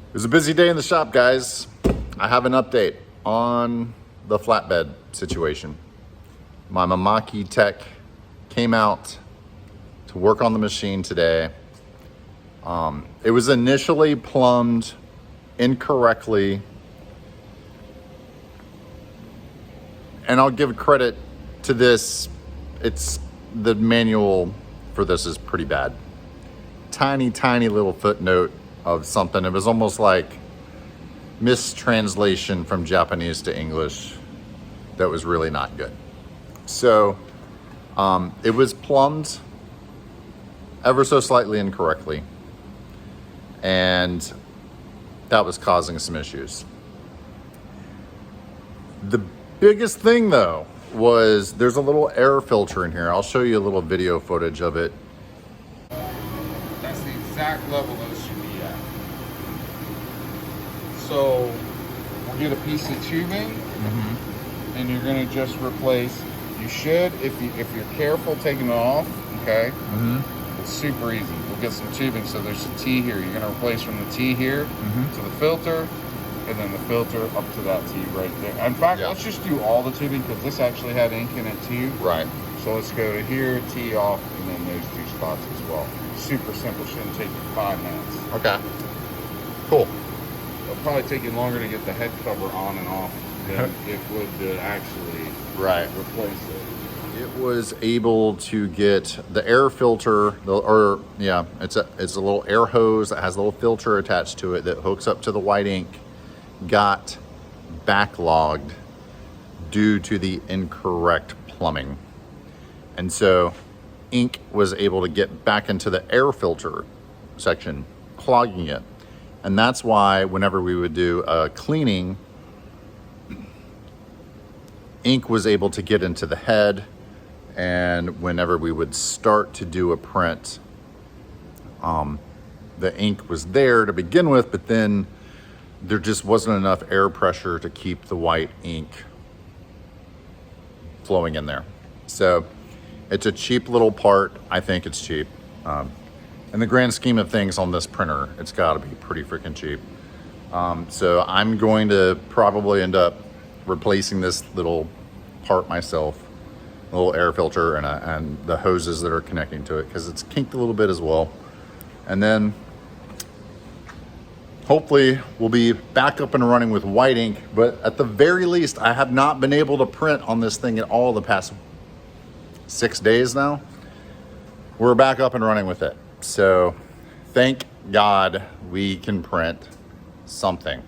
It was a busy day in the shop, guys. I have an update on the flatbed situation. My Mimaki tech came out to work on the machine today. It was initially plumbed incorrectly, and I'll give credit to this. The manual for this is pretty bad. Tiny little footnote of something. It was almost like mistranslation from Japanese to English that was really not good. So it was plumbed ever so slightly incorrectly, and that was causing some issues. The biggest thing though was there's a little air filter in here. I'll show you a little video footage of it. That's the exact level those should be at. So we'll get a piece of tubing, and you're going to just replace. You should, if you're careful taking it off, okay? It's super easy. We'll get some tubing. So there's a T here. You're going to replace from the T here to the filter, and then the filter up to that T right there. In fact, let's just do all the tubing because this actually had ink in it too. Right. So let's go to here, T off, and then those two spots as well. Super simple. Shouldn't take you 5 minutes. Okay. Cool. It'll probably take you longer to get the head cover on and off than it would to actually replace it. It was able to get the air filter, it's a little air hose that has a little filter attached to it that hooks up to the white ink, got backlogged due to the incorrect plumbing. And so ink was able to get back into the air filter section, clogging it. And that's why whenever we would do a cleaning, ink was able to get into the head. And whenever we would start to do a print, the ink was there to begin with, but then there just wasn't enough air pressure to keep the white ink flowing in there. So it's a cheap little part. I think it's cheap. In the grand scheme of things on this printer, it's gotta be pretty freaking cheap. So I'm going to probably end up replacing this little part myself, a little air filter and the hoses that are connecting to it, because it's kinked a little bit as well. And then hopefully we'll be back up and running with white ink, but at the very least, I have not been able to print on this thing at all the past 6 days now. We're back up and running with it. So thank God we can print something.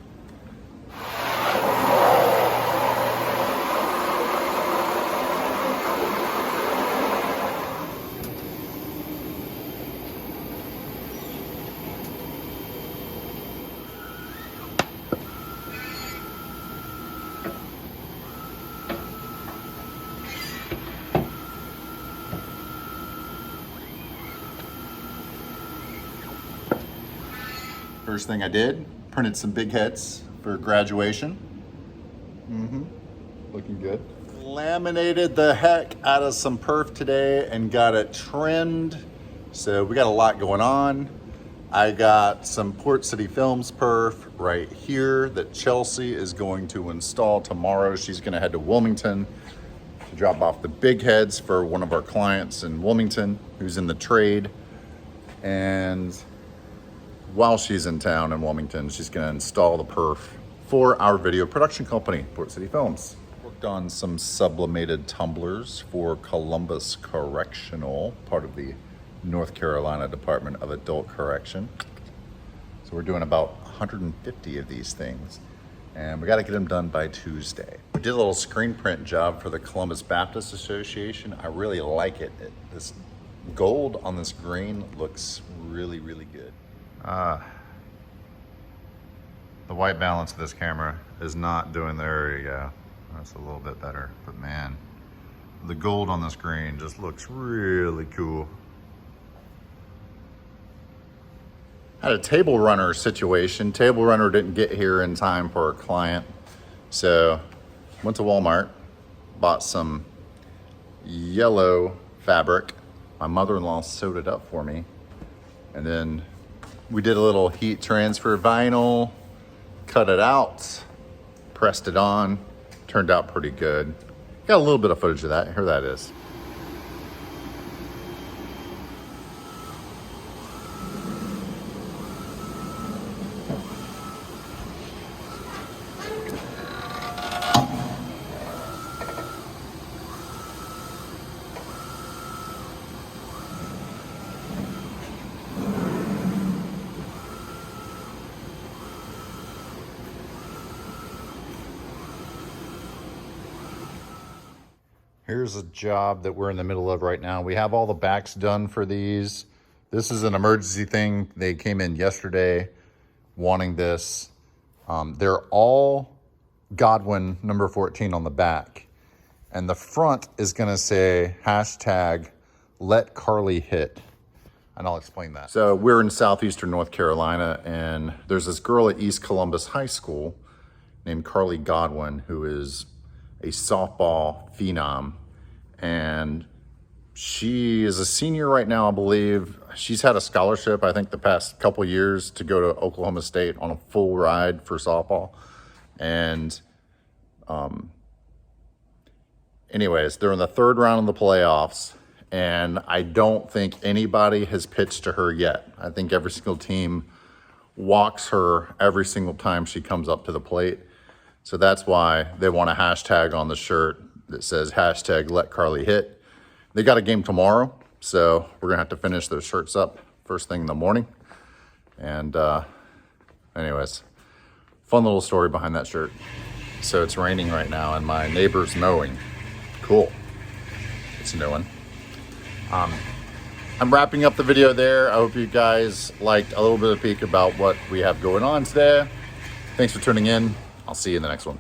First thing I did, printed some big heads for graduation. Looking good. Laminated the heck out of some perf today and got it trimmed. So we got a lot going on. I got some Port City Films perf right here that Chelsea is going to install tomorrow. She's gonna head to Wilmington to drop off the big heads for one of our clients in Wilmington who's in the trade. And while she's in town in Wilmington, she's gonna install the perf for our video production company, Port City Films. Worked on some sublimated tumblers for Columbus Correctional, part of the North Carolina Department of Adult Correction. So we're doing about 150 of these things, and we gotta get them done by Tuesday. We did a little screen print job for the Columbus Baptist Association. I really like it. This gold on this green looks really good. The white balance of this camera is not doing, there you go. That's a little bit better, but man, the gold on the screen just looks really cool. Had a table runner situation. Table runner didn't get here in time for a client. So went to Walmart, bought some yellow fabric. My mother-in-law sewed it up for me. And then We did a little heat transfer vinyl, cut it out, pressed it on, turned out pretty good. Got a little bit of footage of that. Here that is. Here's a job that we're in the middle of right now. We have all the backs done for these. This is an emergency thing. They came in yesterday wanting this. They're all Godwin number 14 on the back. And the front is gonna say hashtag let Carly hit. And I'll explain that. So we're in southeastern North Carolina, and there's this girl at East Columbus High School named Carly Godwin, who is a softball phenom, and she is a senior right now, I believe. She's had a scholarship, I think, the past couple years to go to Oklahoma State on a full ride for softball. And anyways, they're in the third round of the playoffs, and I don't think anybody has pitched to her yet. I think every single team walks her every single time she comes up to the plate. So that's why they want a hashtag on the shirt that says hashtag let Carly hit. They got a game tomorrow, so we're gonna have to finish those shirts up first thing in the morning. And anyways, fun little story behind that shirt. So it's raining right now and my neighbor's mowing. Cool, it's a new one. I'm wrapping up the video there. I hope you guys liked a little bit of a peek about what we have going on today. Thanks for tuning in. I'll see you in the next one.